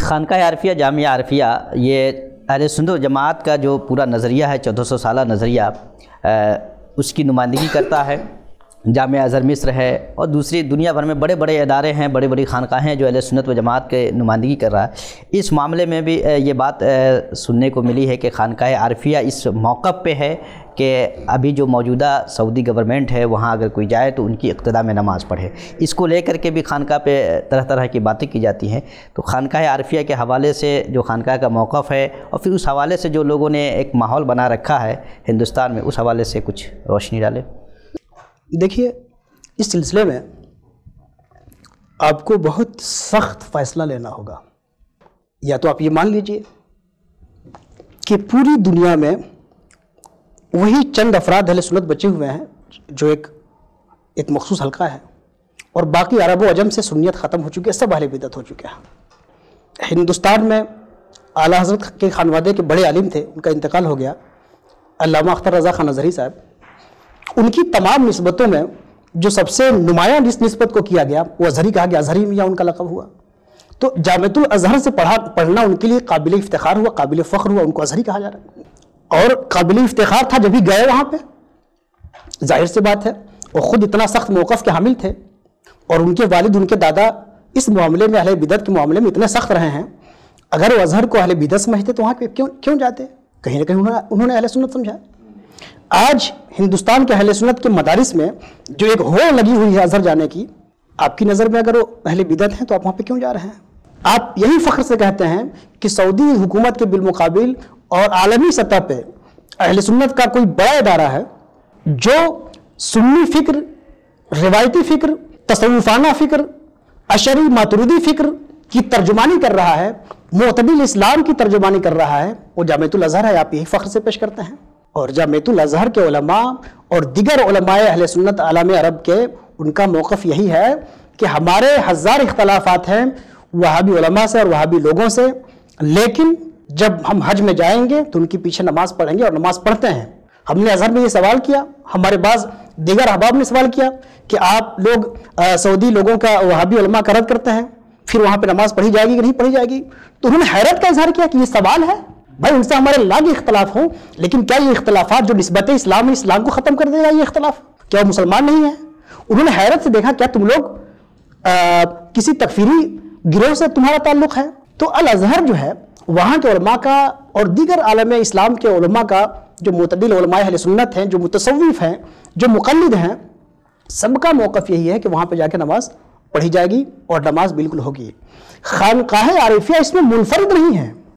خانقاہ عارفیہ جامعہ عارفیہ یہ اہل سنت و جماعت کا جو پورا نظریہ ہے 1400 سالہ نظریہ اس کی نمائندگی کرتا ہے۔ جامعہ ازہر مصر ہے اور دوسری دنیا بھر میں بڑے بڑے ادارے ہیں، بڑی بڑی خانقاہیں ہیں جو اہل سنت و جماعت کے نمائندگی کر رہا ہے۔ اس معاملے میں بھی یہ بات سننے کو ملی ہے کہ خانقاہ عارفیہ اس موقف پہ ہے کہ ابھی جو موجودہ سعودی گورنمنٹ ہے وہاں اگر کوئی جائے تو ان کی اقتداء میں نماز پڑھے۔ اس کو لے کر کے بھی خانقاہ پہ طرح طرح کی باتیں کی جاتی ہیں۔ تو خانقاہ عارفیہ کے حوالے سے جو خانقاہ کا موقف ہے اور پھر اس حوالے سے جو لوگوں نے ایک ماحول بنا رکھا ہے ہندوستان میں، اس حوالے سے کچھ روشنی ڈالے۔ دیکھیے، اس سلسلے میں آپ کو بہت سخت فیصلہ لینا ہوگا۔ یا تو آپ یہ مان لیجئے کہ پوری دنیا میں وہی چند افراد اہل سنت بچے ہوئے ہیں جو ایک مخصوص حلقہ ہے، اور باقی عرب و عجم سے سنیت ختم ہو چکی ہے، سب اہل بدعت ہو چکے ہیں۔ ہندوستان میں اعلیٰ حضرت کے خانوادے کے بڑے عالم تھے، ان کا انتقال ہو گیا، علامہ اختر رضا خان اظہری صاحب۔ ان کی تمام نسبتوں میں جو سب سے نمایاں جس نسبت کو کیا گیا وہ اظہری کہا گیا، اظہری میاں ان کا لقب ہوا۔ تو جامعۃ الازہر سے پڑھنا ان کے لیے قابل افتخار ہوا، قابل فخر ہوا، ان کو اظہری کہا جا رہا ہے۔ اور قابل افتخار تھا جب ہی گئے وہاں پہ، ظاہر سی بات ہے، وہ خود اتنا سخت موقف کے حامل تھے، اور ان کے والد، ان کے دادا اس معاملے میں اہل بدعت کے معاملے میں اتنے سخت رہے ہیں۔ اگر وہ اظہر کو اہل بدعت سمجھتے تو وہاں پہ کیوں جاتے؟ کہیں نہ کہیں انہوں نے اہل سنت سمجھا۔ آج ہندوستان کے اہل سنت کے مدارس میں جو ایک ہوڑ لگی ہوئی ہے اظہر جانے کی، آپ کی نظر میں اگر وہ اہل بدعت ہیں تو آپ وہاں پہ کیوں جا رہے ہیں؟ آپ یہی فخر سے کہتے ہیں کہ سعودی حکومت کے بالمقابل اور عالمی سطح پہ اہل سنت کا کوئی بڑا ادارہ ہے جو سنی فکر، روایتی فکر، تصوفانہ فکر، اشعری ماتریدی فکر کی ترجمانی کر رہا ہے، معتدل اسلام کی ترجمانی کر رہا ہے، وہ جامعۃ الازہر ہے۔ آپ یہی فخر سے پیش کرتے ہیں۔ اور جامعۃ الازہر کے علماء اور دیگر علماء اہل سنت عالم عرب کے، ان کا موقف یہی ہے کہ ہمارے ہزار اختلافات ہیں وہابی علماء سے اور وہابی لوگوں سے، لیکن جب ہم حج میں جائیں گے تو ان کے پیچھے نماز پڑھیں گے، اور نماز پڑھتے ہیں۔ ہم نے ازہر میں یہ سوال کیا، ہمارے بعض دیگر احباب نے سوال کیا کہ آپ لوگ سعودی لوگوں کا، وہابی علماء کا رد کرتے ہیں، پھر وہاں پہ نماز پڑھی جائے گی کہ نہیں پڑھی جائے گی؟ تو انہوں نے حیرت کا اظہار کیا کہ یہ سوال ہے؟ بھائی ان سے ہمارے لاکھ اختلاف ہوں، لیکن کیا یہ اختلافات جو نسبت اسلام ہے، اسلام کو ختم کر دے گا یہ اختلاف؟ کیا وہ مسلمان نہیں ہیں؟ انہوں نے حیرت سے دیکھا، کیا تم لوگ کسی تکفیری گروہ سے تمہارا تعلق ہے؟ تو الازہر جو ہے وہاں کے علماء کا اور دیگر عالم اسلام کے علماء کا، جو معتدل علماء اہل سنت ہیں، جو متصوف ہیں، جو مقلد ہیں، سب کا موقف یہی ہے کہ وہاں پہ جا کے نماز پڑھی جائے گی اور نماز بالکل ہوگی۔ خانقاہ عارفیہ اس میں منفرد نہیں ہے۔